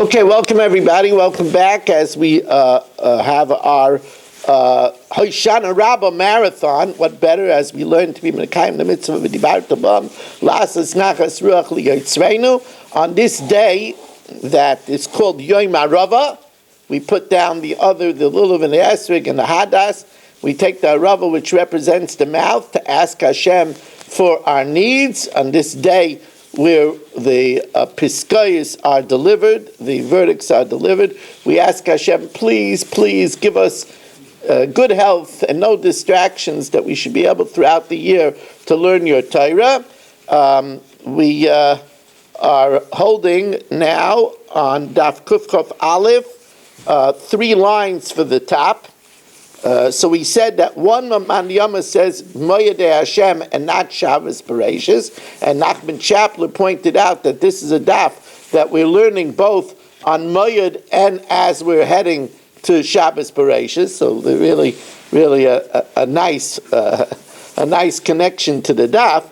Okay, welcome everybody. Welcome back as we have our Hoshana Rabbah marathon. What better as we learn to be Mekayim the mitzvah of Dibarta Bam Lasas Nachas Ruach Liyotzreinu. On this day that is called Yom Arava, we put down the lulav and the esrig and the hadas. We take the arava, which represents the mouth, to ask Hashem for our needs. On this day, where the piskayos are delivered, the verdicts are delivered, we ask Hashem, please give us good health and no distractions, that we should be able throughout the year to learn your Torah. We are holding now on Daf Kufchof Aleph, 3 lines for the top. So we said that one man Yama says Moyadei Hashem and not Shabbos Bereshis, and Nachman Chapler pointed out that this is a daf that we're learning both on Moyad and as we're heading to Shabbos Bereshis. So they're really a nice connection to the daf.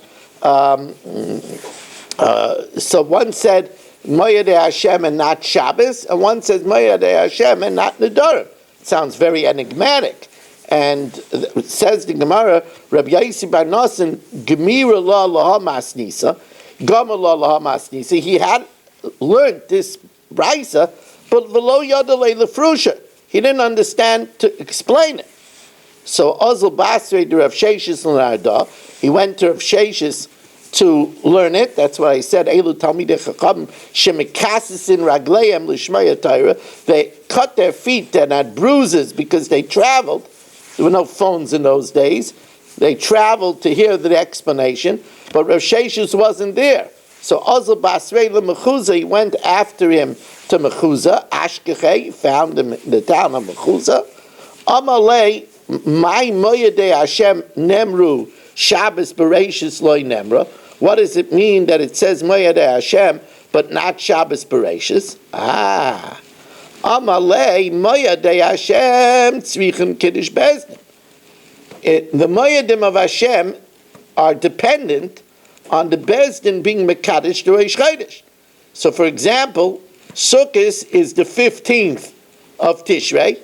So one said Moyadei Hashem and not Shabbos, and one says Moyadei Hashem and not Nedarim. Sounds very enigmatic. And it says the Gemara, Rabbi Yaisi Bar Nasan, Gemira la laha masnisa, Gama la laha masnisa. He had learned this brisa, but v'lo yadalei lefrusha. He didn't understand to explain it. So Ozil Basra de Rav Sheshis l'narda, he went to Rav Sheshis to learn it. That's what I said. Elu Talmidei Chacham shemekasesin ragleihem l'shmaya Torah. They cut their feet and had bruises because they traveled. There were no phones in those days. They traveled to hear the explanation, but Rav Sheshis wasn't there. So Ozil Basrei l'Mechuza, he went after him to Mechuza. Ashkechei, he found him in the town of Mechuza. Amalei, my moyadei Hashem nemru Shabbos Bereshis loy nemra. What does it mean that it says Moyadei Hashem but not Shabbos Bereshis? Amalei Moyadei Hashem tzrichim kiddush bezdin. The Moyadim of Hashem are dependent on the bezdin being mekadosh to Rosh Chodesh. So, for example, Sukkot is the 15th of Tishrei.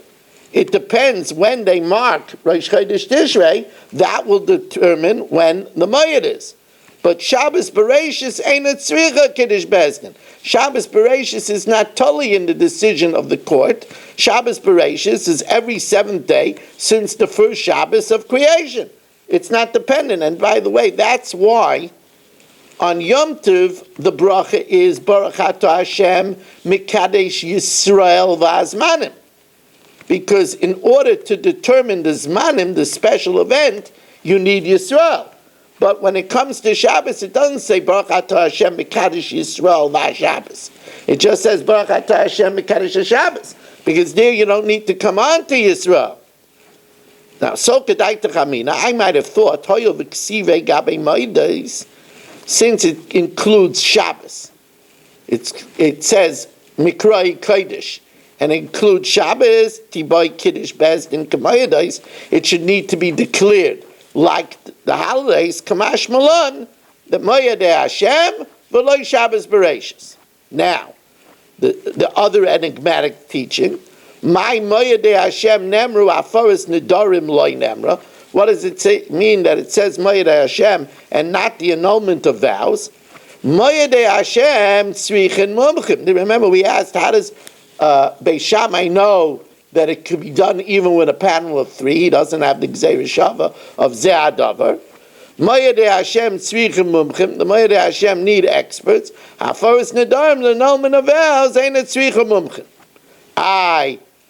It depends when they mark Rosh Chodesh Tishrei. That will determine when the Moed is. But Shabbos Bereshis ain't a tzricha kiddush bezdin. Shabbos Bereshis is not totally in the decision of the court. Shabbos Bereshis is every 7th day since the first Shabbos of creation. It's not dependent. And by the way, that's why on Yom Tov the bracha is Baruch Atah Hashem Mikadesh Yisrael V'Azmanim. Because in order to determine the Zmanim, the special event, you need Yisrael. But when it comes to Shabbos, it doesn't say Baruch Atah Hashem Mekadosh Yisrael VaShabbos. It just says Baruch Atah Hashem Mekadosh Shabbos, because there you don't need to come on to Yisrael. Now, so kedai techamina, I might have thought Hoyo v'ksive gabe moedos, since it includes Shabbos. It says Mikrai Kodesh, and includes Shabbos, Tiboy Kiddush Bezdin Kamoedos. It should need to be declared like the holidays, Kamash Malon, the Moyadei Hashem, V'loy Shabbos Bereshis. Now, the other enigmatic teaching, my Moyadei Hashem Nemru Aforis Nedarim Loy Nemra. What does it mean that it says Moyadei Hashem and not the annulment of vows? Moyadei Hashem Tzrichin Mumchim. Remember, we asked, how does Beis Shammai know that it could be done even with a panel of 3? He doesn't have the Gzeir Shava of Zeh Adavar. Moyadei Hashem tzrichim mumchim. The Moyadei Hashem need experts. Hafaris nedarim, the nomen of vows, ain't it tzrichim mumchim?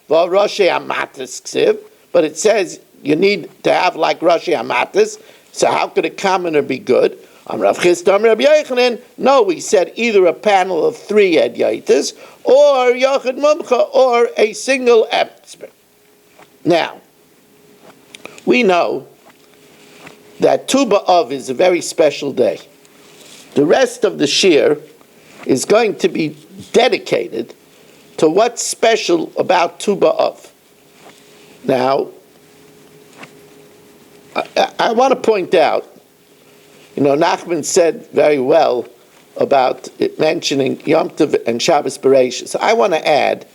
Well, Rashi Amatis ksiv, but it says you need to have like Rashi Amatis. So how could a commoner be good? Rav Chisda Rabbi Yochanan, no, we said either a panel of 3 Edyaitis, or Yochid Mumcha, or a single expert. Now, we know that Tu B'Av is a very special day. The rest of the shir is going to be dedicated to what's special about Tu B'Av. Now, I want to point out, Nachman said very well about it mentioning Yom Tov and Shabbos Bereishis. So I want to add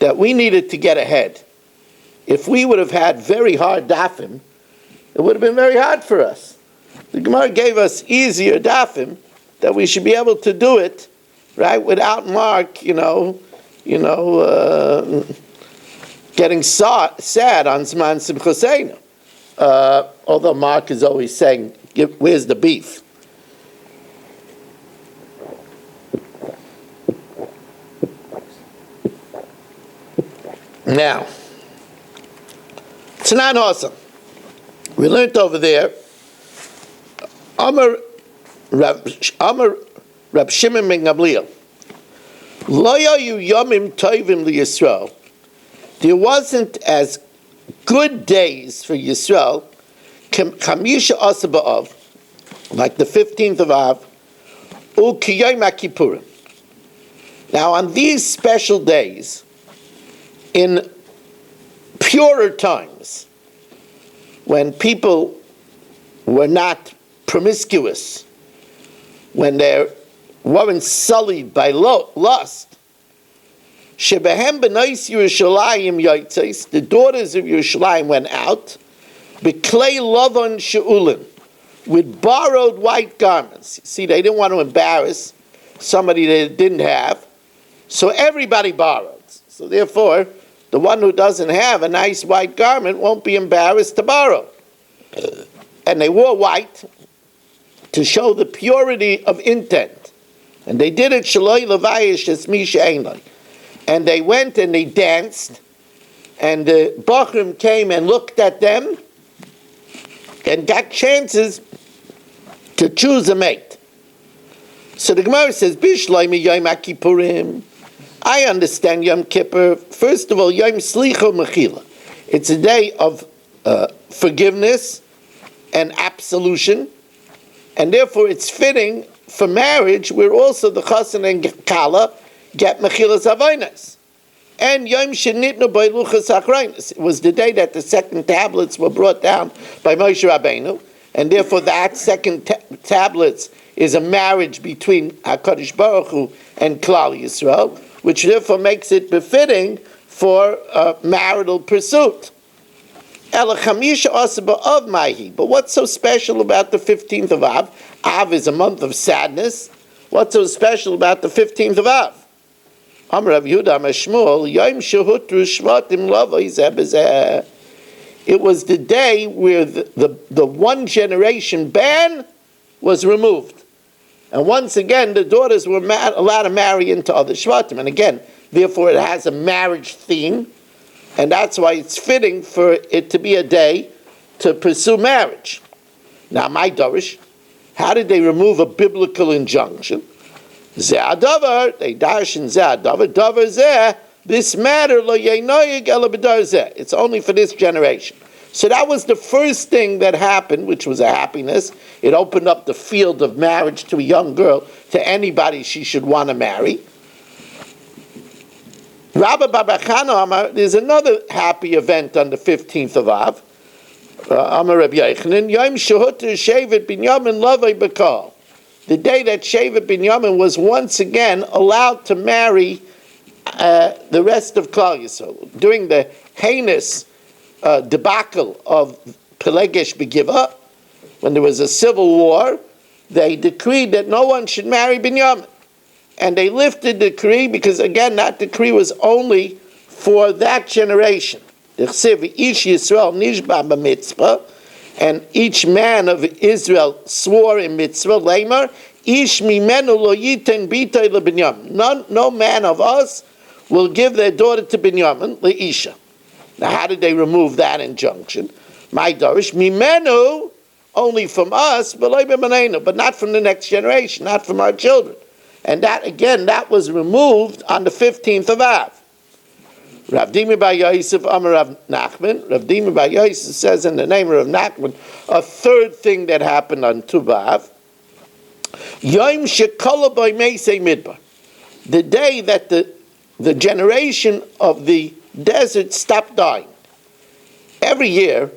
that we needed to get ahead. If we would have had very hard dafim, it would have been very hard for us. The Gemara gave us easier dafim that we should be able to do it, right, without Mark, getting sad on Zman Simchoseinu. Although Mark is always saying, where's the beef? Now, Tanan Hossam. We learned over there, Amar Rab Shimon ben Gamliel, Lo yayu yomim tovim liyisrael. There wasn't as good days for Yisrael, Chamisha Asa B'Av, like the 15th of Av, U'Kiyom HaKippurim. Now, on these special days, in purer times, when people were not promiscuous, when they weren't sullied by lust, Shebehem b'nois Yerushalayim yotzes, the daughters of Yerushalayim went out, b'klei lovon she'ulim, with borrowed white garments. See, they didn't want to embarrass somebody they didn't have, so everybody borrowed. So therefore, the one who doesn't have a nice white garment won't be embarrassed to borrow. And they wore white to show the purity of intent. And they did it shaloi levayish es mi she'enloi. And they went and they danced, and the Bachrim came and looked at them and got chances to choose a mate. So the Gemara says, Bishloimi Yom HaKippurim. I understand Yom Kippur. First of all, Yom Slicha Mechila. It's a day of forgiveness and absolution, and therefore it's fitting for marriage where also the Chassan and Kala get Mechilas Havainas. And Yom Shenitnu by Luchas Achraynos. It was the day that the second tablets were brought down by Moshe Rabbeinu, and therefore that second tablets is a marriage between HaKadosh Baruch Hu and Klal Yisrael, which therefore makes it befitting for marital pursuit. But what's so special about the 15th of Av? Av is a month of sadness. What's so special about the 15th of Av? It was the day where the one generation ban was removed. And once again, the daughters were allowed to marry into other Shvatim. And again, therefore it has a marriage theme. And that's why it's fitting for it to be a day to pursue marriage. Now, my Dorish, how did they remove a biblical injunction? Ze'adavar, they darshan ze'adavar, davar zeh, this matter, lo yeinoyig ela b'dar zeh. It's only for this generation. So that was the first thing that happened, which was a happiness. It opened up the field of marriage to a young girl, to anybody she should want to marry. Rabbi Babachano Amar, there's another happy event on the 15th of Av. Amar Rabbi Yochanan, Yom Shehuter Shevet Binyamin Lavai Bakal. The day that Shevet Binyamin was once again allowed to marry the rest of Klal Yisrael. During the heinous debacle of Pelegesh Begiva, when there was a civil war, they decreed that no one should marry Binyamin. And they lifted the decree because, again, that decree was only for that generation. Ish Yisrael nishba b'mitzvah, and each man of Israel swore in mitzvah, Lamar, Ish mimenu lo yiten bitay leBinyamin. No man of us will give their daughter to Binyamin, leisha. Now, how did they remove that injunction? My dorish, mimenu, only from us, but not from the next generation, not from our children. And that, again, that was removed on the 15th of Av. Rav Dimi Bar Yosef Amar Rav Nachman. Rav Dimi Bar Yosef says in the name of Rav Nachman, a third thing that happened on Tu B'Av, Yom Shekala B'Y Meisei Midbar. The day that the generation of the desert stopped dying. Every year,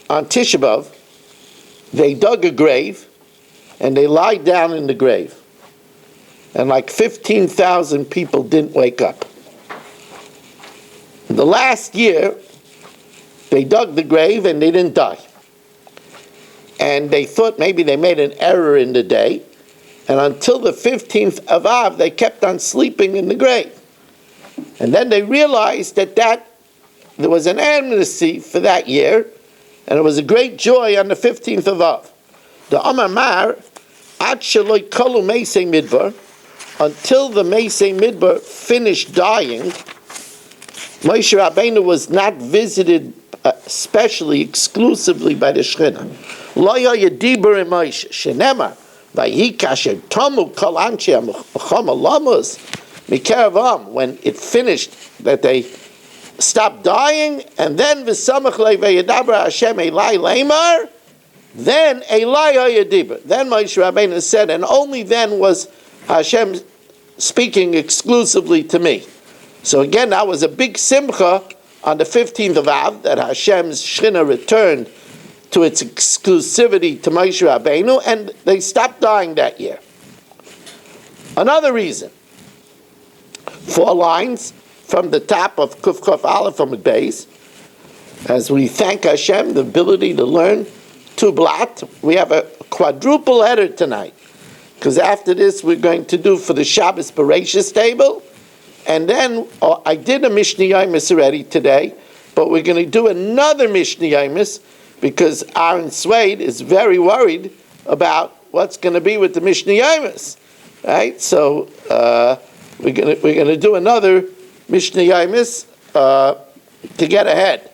on Tisha B'Av, they dug a grave, and they lied down in the grave. and like 15,000 people didn't wake up. The last year, they dug the grave and they didn't die. And they thought maybe they made an error in the day, and until the 15th of Av, they kept on sleeping in the grave. And then they realized that there was an amnesty for that year, and it was a great joy on the 15th of Av. The Amar Mar, Ad Shaloi Kolu Meisei Midbar, until the Meisei Midbar finished dying, Moshe Rabbeinu was not visited especially, exclusively by the Shekhinah. Lo yaya dibur in Moshe, shenemar, vayhi kasher tomu kol anshe ha'mechama lamus, mikerav am, when it finished, that they stopped dying, and then v'samach lei v'yadabra Hashem elai leimar, then elai yaya dibur. Then Moshe Rabbeinu said, and only then was Hashem speaking exclusively to me. So again, that was a big simcha on the 15th of Av, that Hashem's Shekhinah returned to its exclusivity to Moshe Rabbeinu, and they stopped dying that year. Another reason, 4 lines from the top of Kuf Kuf Aleph from the base, as we thank Hashem, the ability to learn 2 blat. We have a quadruple header tonight, because after this we're going to do for the Shabbos Bereshis table, and then I did a Mishnah Yomis already today, but we're going to do another Mishnah Yomis because Aaron Swade is very worried about what's going to be with the Mishnah Yomis, right? So we're going to do another Mishnah Yomis to get ahead.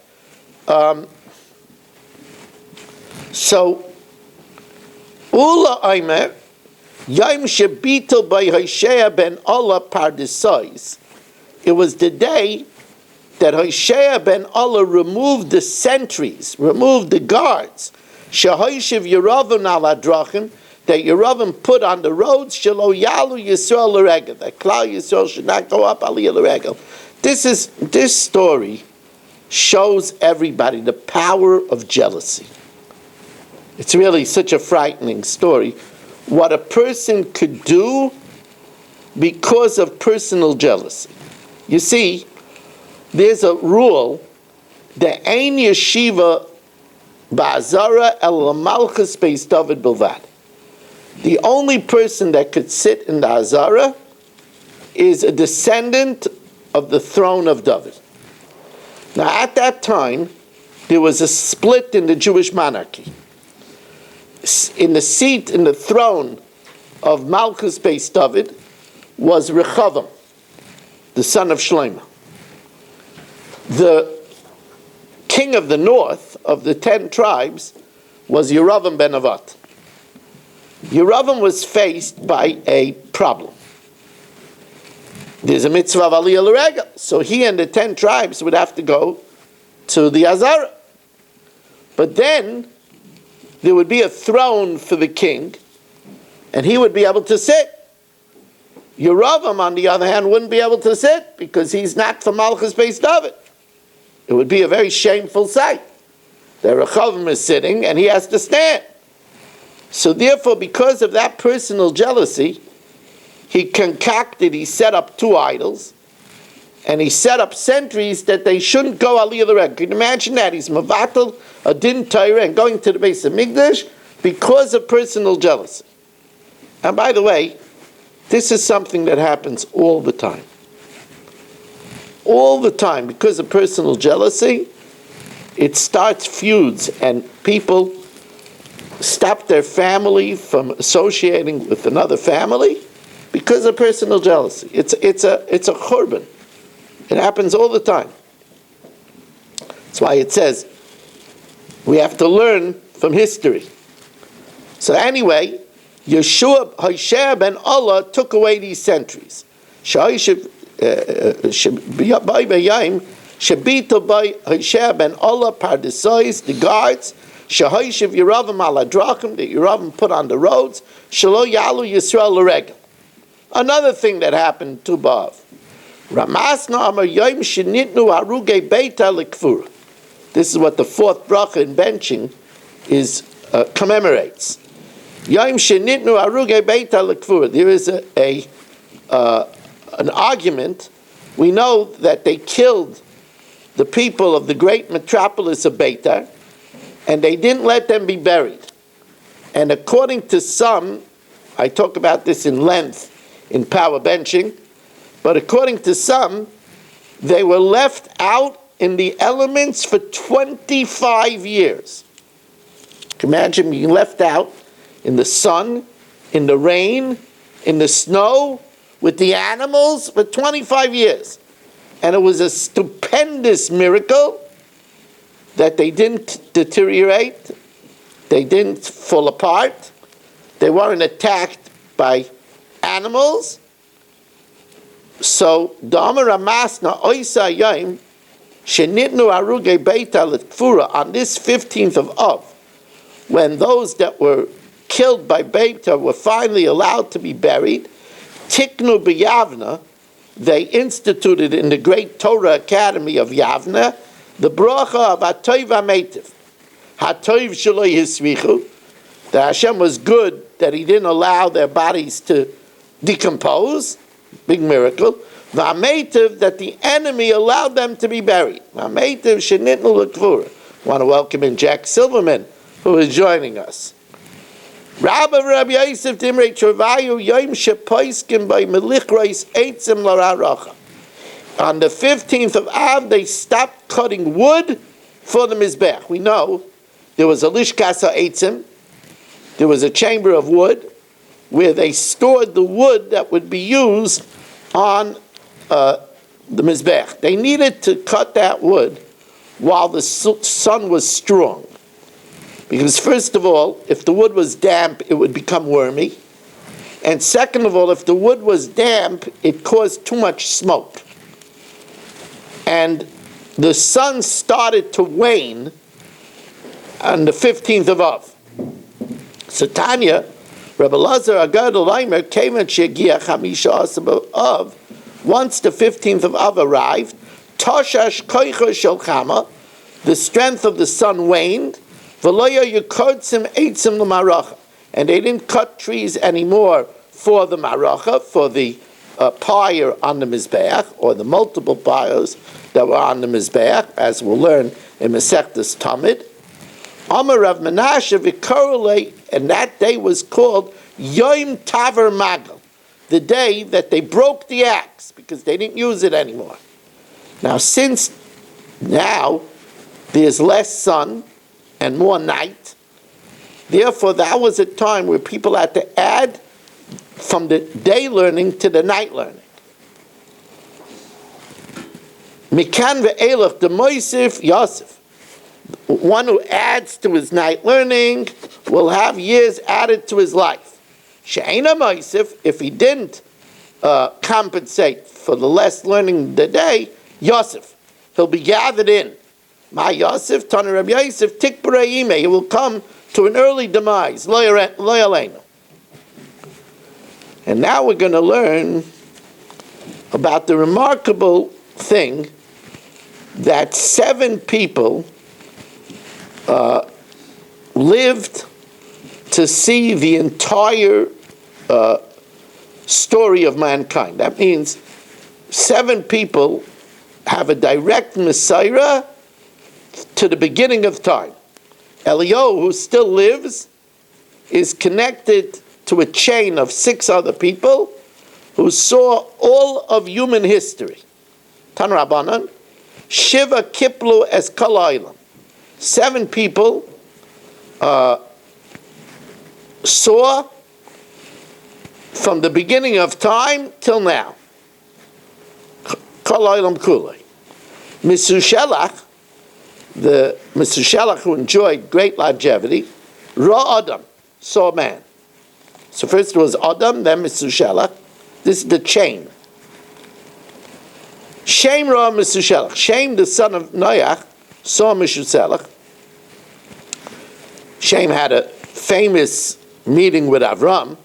So Ula Aimer Yom Shebitel by Hoshea ben Allah Pardesais. It was the day that Hoshea ben Allah removed the sentries, removed the guards. Shehoishiv Yeravim al Adrachim, that Yeravim put on the roads. Shelo Yalu Yisrael l'regel, that Klal Yisrael should not go up Aliyah l'regel. This story shows everybody the power of jealousy. It's really such a frightening story. What a person could do because of personal jealousy. You see, there's a rule, the Ein Yeshiva Ba'azara El Malchus Beis David Bilvad. The only person that could sit in the Azara is a descendant of the throne of David. Now at that time, there was a split in the Jewish monarchy. In the seat, in the throne of Malchus Beis David was Rechavam, the son of Shlomo. The king of the north of the 10 tribes was Yeravam ben Nevat. Yeravam was faced by a problem. There's a mitzvah of Aliyah l'regel, so he and the 10 tribes would have to go to the Azara. But then there would be a throne for the king, and he would be able to sit. Yeravam, on the other hand, wouldn't be able to sit because he's not from Malchus Beis David. It would be a very shameful sight. The Rechavam is sitting, and he has to stand. So therefore, because of that personal jealousy, he set up 2 idols, and he set up sentries that they shouldn't go Aliyah l'regel. Can you imagine that? He's Mavatal, a Din Torah, and going to the base of Mikdash because of personal jealousy. And by the way, this is something that happens all the time. All the time, because of personal jealousy, it starts feuds, and people stop their family from associating with another family because of personal jealousy. It's a churban. It happens all the time. That's why it says we have to learn from history. So anyway, Hoshea ben Allah took away these sentries. Hoshea ben Allah Pardesais, the guards. Shehoishiv Yeravim al Adrachim, that Yeravim put on the roads. Shelo Yalu Yisrael l'regel. Another thing that happened to Bav. Ramasna Amar Yom Shenitnu Haruge Beita L'Kfura. This is what the 4th bracha in benching commemorates. Yom Shenitnu Haruge Beita L'Kfura. There is a an argument, we know that they killed the people of the great metropolis of Beitar, and they didn't let them be buried. And according to some, I talk about this in length in power benching, but according to some, they were left out in the elements for 25 years. Imagine being left out in the sun, in the rain, in the snow, with the animals for 25 years. And it was a stupendous miracle that they didn't deteriorate, they didn't fall apart, they weren't attacked by animals. So, Damar Amasna Oisa Yom Shenitnu Aruge Beita L'Tfura, on this 15th of Av, when those that were killed by Beita were finally allowed to be buried, Tiknu B'Yavna, they instituted in the great Torah Academy of Yavna the bracha of Hatoiv HaMeitiv, Hatoiv Shelo Yisvichu, that Hashem was good that He didn't allow their bodies to decompose, big miracle. V'Hameitiv, that the enemy allowed them to be buried. V'Hameitiv Shenitnu L'Kvura. I want to welcome in Jack Silverman, who is joining us. Rabbi Yosef Dimrei Travayu Yom Shepoiskim by Melichreis Eitzim L'Raracha. On the 15th of Av, they stopped cutting wood for the Mizbech. We know there was a Lishkas HaEitzim, there was a chamber of wood, where they stored the wood that would be used on the Mizbech. They needed to cut that wood while the sun was strong. Because first of all, if the wood was damp, it would become wormy. And second of all, if the wood was damp, it caused too much smoke. And the sun started to wane on the 15th of Av. So Tanya, Rabbi Lazar Agad Olaymer came at Shegia Chamisha Asab Av. Once the 15th of Av arrived, Toshash Koicha Shel Chama, the strength of the sun waned, V'loya Yukodzim Eitzim L'Maracha, and they didn't cut trees anymore for the Maracha, for the pyre on the Mizbeach, or the multiple pyres that were on the Mizbeach, as we'll learn in Masechtas Tamid. Amar Rav Menashe v'korolei, and that day was called Yom Taver Magal, the day that they broke the axe, because they didn't use it anymore. Now, since now there's less sun and more night, therefore that was a time where people had to add from the day learning to the night learning. Mikan ve'elach de Moisif Yosef. One who adds to his night learning will have years added to his life. She'ena Moisif, if he didn't compensate for the less learning the day, Yosef, he'll be gathered in. My Yosef, Tana Rabbi Yosef, Tikbarayime, he will come to an early demise. Lo Yaleinu. And now we're going to learn about the remarkable thing that 7 people lived to see the entire story of mankind. That means 7 people have a direct Messiah to the beginning of time. Eliyahu, who still lives, is connected to a chain of 6 other people who saw all of human history. Tan Rabbanan, Shiva Kiplu es Kalaylam. 7 people saw from the beginning of time till now. Kalaylam Kulay. Misushelach, the Misushelach who enjoyed great longevity, Ra Adam, saw man. So first it was Adam, then Misushelach. This is the chain. Shem Ra Misushelach. Shem, the son of Noach, saw Misushelach. Shem had a famous meeting with Avram.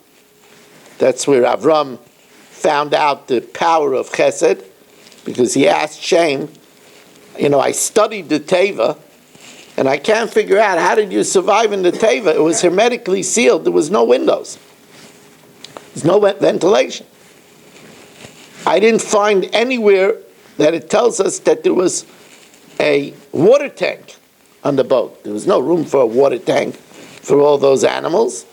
That's where Avram found out the power of Chesed, because he asked Shem, I studied the Teva, and I can't figure out, how did you survive in the Teva? It was hermetically sealed. There was no windows. There's no ventilation. I didn't find anywhere that it tells us that there was a water tank on the boat. There was no room for a water tank for all those animals.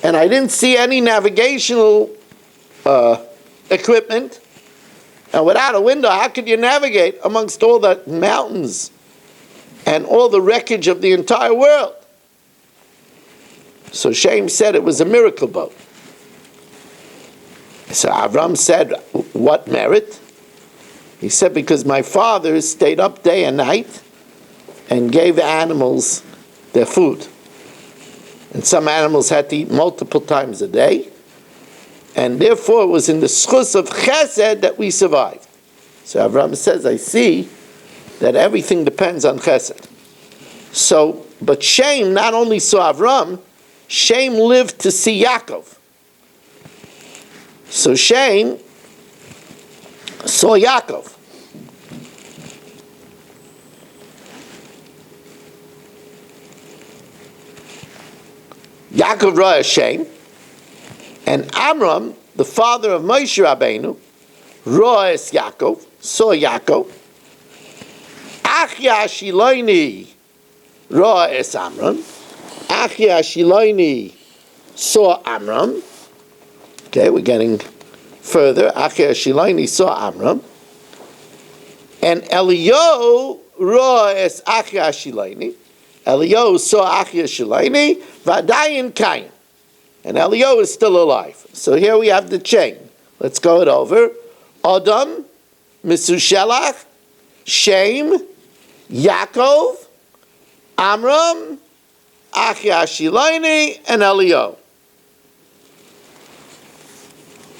And I didn't see any navigational equipment. And without a window, how could you navigate amongst all the mountains and all the wreckage of the entire world? So Shem said it was a miracle boat. So Avram said, what merit? He said, because my father stayed up day and night and gave the animals their food. And some animals had to eat multiple times a day. And therefore it was in the schus of chesed that we survived. So Avram says, I see that everything depends on chesed. So, but Shem not only saw Avram, Shem lived to see Yaakov. So Shem saw Yaakov. Yaakov saw Shem, and Amram, the father of Moshe Rabbeinu, Roes Yaakov, saw Yaakov. Achya Shiloini Roes Amram. Achya Shiloini saw Amram. Okay, we're getting further. Achya Shiloini saw Amram. And Eliyahu Roes Achya Shiloini. Eliyahu saw Achya Shiloini. Vadayin Kain. And Eliyahu is still alive. So here we have the chain. Let's go it over. Adam, Mesushelach, Shem, Yaakov, Amram, Achya Shiloini, and Eliyahu.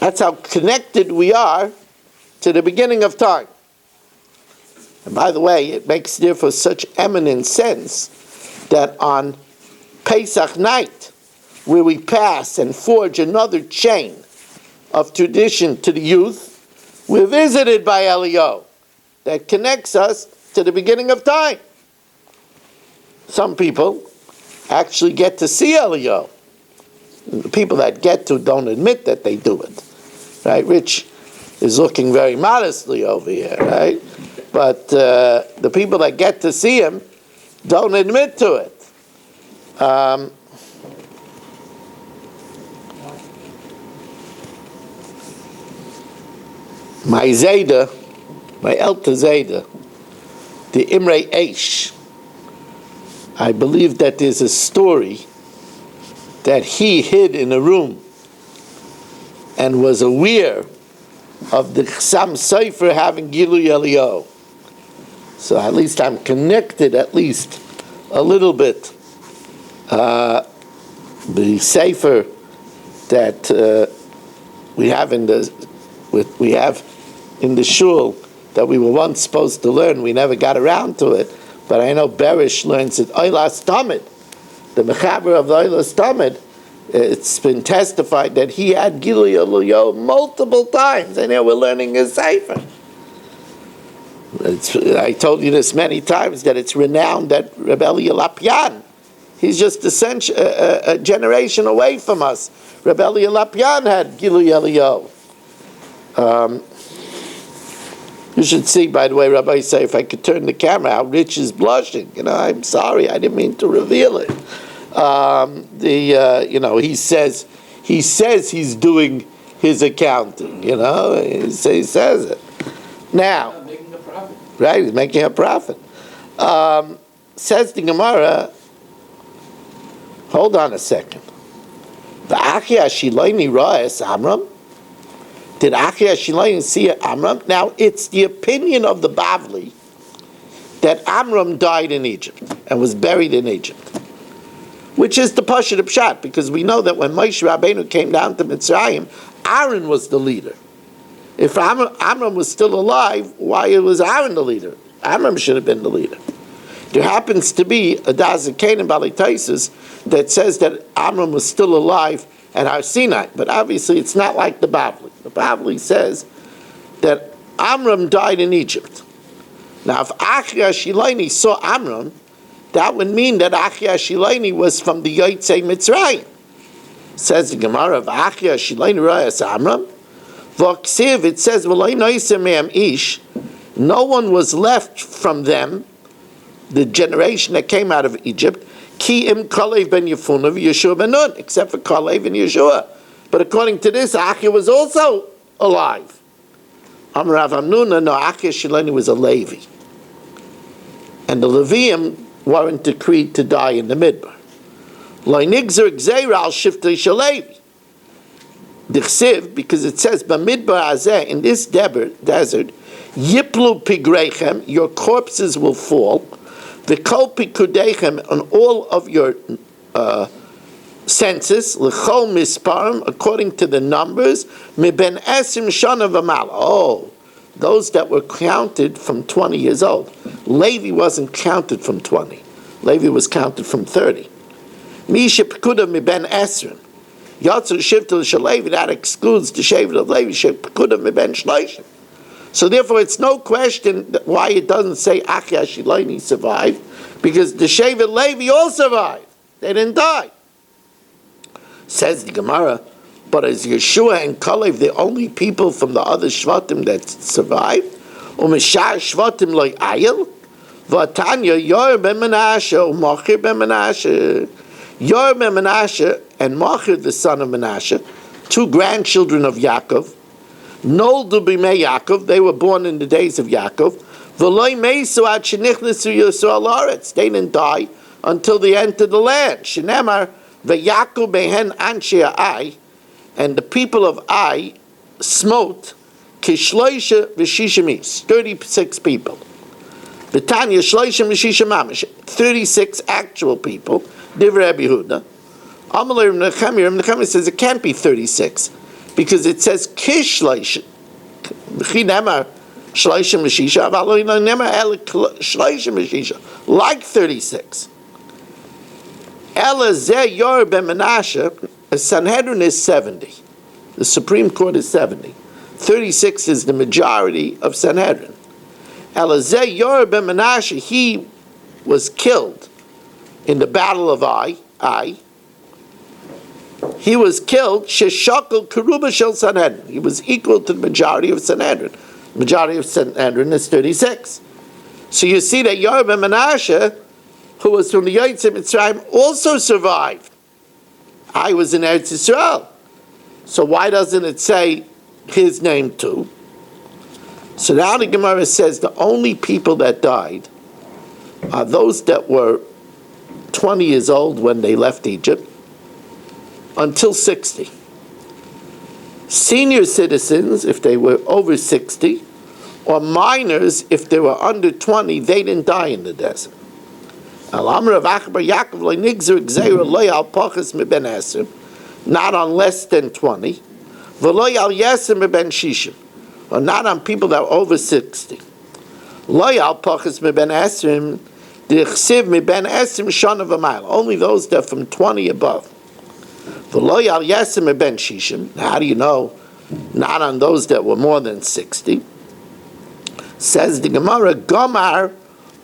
That's how connected we are to the beginning of time. And by the way, it makes therefore such eminent sense that on Pesach night, where we pass and forge another chain of tradition to the youth, we're visited by Eliyahu that connects us to the beginning of time. Some people actually get to see Eliyahu. The people that get to don't admit that they do it. Right? Rich is looking very modestly over here, right? But the people that get to see him don't admit to it. My Zayda, my Elta Zayda, the Imre Eish, I believe that there's a story that he hid in a room and was aware of the Chasam Sofer having Gilui Eliyahu. So at least I'm connected, at least a little bit. The Sefer that we have in the shul that we were once supposed to learn, we never got around to it. But I know Berish learns it. Oilas Tamid, the Mechaber of the Oilas Tamid, it's been testified that he had Gilui Eliyahu multiple times, and here we're learning his Sefer. I told you this many times, that it's renowned that Rebbe Lapian, he's just a generation away from us. Rebbe Lapian had Gilui Eliyahu. You should see, by the way, Rabbi say, if I could turn the camera, how Rich is blushing. I'm sorry, I didn't mean to reveal it. He says he's doing his accounting. He says it. Now, making a profit. Right, he's making a profit. Says the Gemara. Hold on a second. The Achya Shiloini Ra'es Amram. Did Achya Shiloini see Amram? Now, it's the opinion of the Bavli that Amram died in Egypt and was buried in Egypt, which is the Pashut Pshat, because we know that when Moshe Rabbeinu came down to Mitzrayim, Aaron was the leader. If Amram was still alive, why was Aaron the leader? Amram should have been the leader. There happens to be a Dazaken in Bali Taisus that says that Amram was still alive at Har Sinai, but obviously it's not like the Bavli. The Bavli says that Amram died in Egypt. Now, if Achya Shiloini saw Amram, that would mean that Achya Shiloini was from the Yotzei Mitzrayim. Says the Gemara of Achya Shiloini Ra'es Amram, V'aksiv, it says, "V'lo noisem me'am ish," no one was left from them, the generation that came out of Egypt, ki im Kalev ben Yefuna v'Yeshua ben Nun, except for Kalev and Yeshua. But according to this, Achia was also alive. Amar Rav Hamnuna, no, Achia Shiloni was a Levi. And the Levium weren't decreed to die in the Midbar. Lo nigzer gzeira al shiftei shalevi. Dichsiv, because it says, Bamidbar azeh, in this desert, Yiplu pigrechem, your corpses will fall, V'kol pikudechem, on all of your census, L'chol misparim, according to the numbers, Miben esim shana v'mal. Oh, those that were counted from 20 years old. Levi wasn't counted from 20. Levi was counted from 30. Misha pikudah miben esrim. Yatzu shivtel shalevi, that excludes the shevet of Levi, shepikudah miben shleishim. So therefore, it's no question why it doesn't say Achia Shiloni survived, because the shevet Levi all survived. They didn't die. Says the Gemara, but is Yeshua and Kalev the only people from the other Shvatim that survived? Umeshar Shvatim loy ayil? V'atanya Yor ben Menashe, Machir ben Menashe. Yor ben Menashe and Machir, the son of Menashe, two grandchildren of Yaakov, Noldu b'mei Yaakov, they were born in the days of Yaakov. V'loy meisu ad shenichnesu Yisrael la'aretz, they didn't die until they entered the land. Shenemar v'Yaakov behen anshe Ai, and the people of Ai smote kishloisha v'shishamis, 36 people. V'tanya shloisha v'shisha mamish, 36 actual people. Divrei Rabbi Yehuda. Amalei Reb Nechemia says it can't be 36 because it says kishloisha. V'chinemar shloisha v'shisha, v'alo nemar el shloisha v'shisha, like 36. Elazeh Yor ben Menashe, the Sanhedrin is 70. The Supreme Court is 70. 36 is the majority of Sanhedrin. Elazeh Yor ben Menashe, he was killed in the Battle of Ai. He was killed, Sheshakal Keruba Shel Sanhedrin. He was equal to the majority of Sanhedrin. The majority of Sanhedrin is 36. So you see that Yor ben Menashe, who was from the Yotze Mitzrayim, also survived. I was in Eretz Yisrael. So why doesn't it say his name too? So now the Gemara says the only people that died are those that were 20 years old when they left Egypt until 60. Senior citizens, if they were over 60, or minors, if they were under 20, they didn't die in the desert. Not on less than 20, or not on people that are over 60. Only those that are from 20 above. How do you know? Not on those that were more than 60. Says the Gemara, Gomar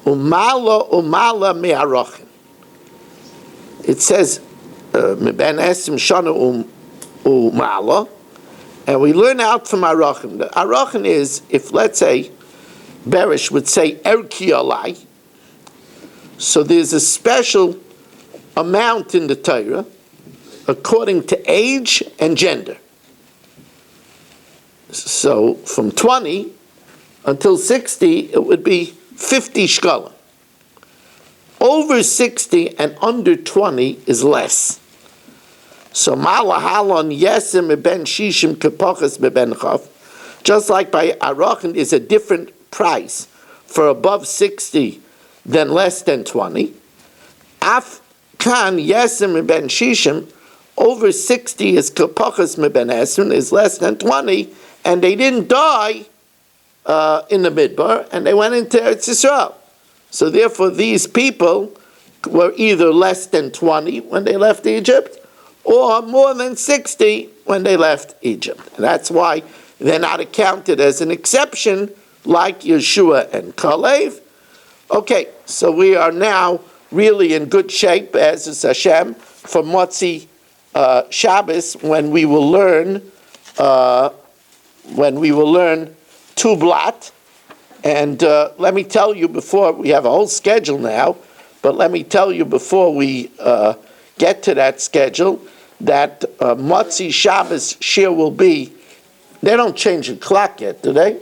umala me'arochin. It says meben esim shana umala, and we learn out from arochin. The arochin is, if let's say Berish would say erki alai, so there's a special amount in the Torah according to age and gender. So from 20 until 60, it would be 50 shkalim. Over 60 and under 20 is less. So malahalon yesim ben shishim kepachas ben chav, just like by arachin is a different price for above 60 than less than 20. Af kan yesim ben shishim, over 60 is kepachas ben esrin, is less than 20, and they didn't die in the Midbar, and they went into Eretz Yisrael. So therefore, these people were either less than 20 when they left Egypt, or more than 60 when they left Egypt. And that's why they're not accounted as an exception, like Yeshua and Kalev. Okay, so we are now really in good shape, as is Hashem, for Motzi Shabbos, when we will learn when we will learn Tu Blat. And let me tell you before, we have a whole schedule now, but let me tell you before we get to that schedule, that Motzi Shabbos Shir will be, they don't change the clock yet, do they?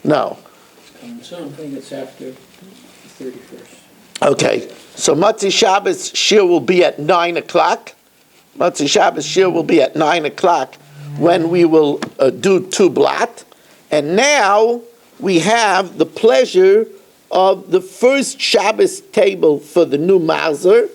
No. So I think it's after the 31st. Okay, so Motzi Shabbos Shir will be at 9 o'clock. Motzi Shabbos Shir will be at 9 o'clock when we will do Tu Blat. And now we have the pleasure of the first Shabbos table for the new Mazer.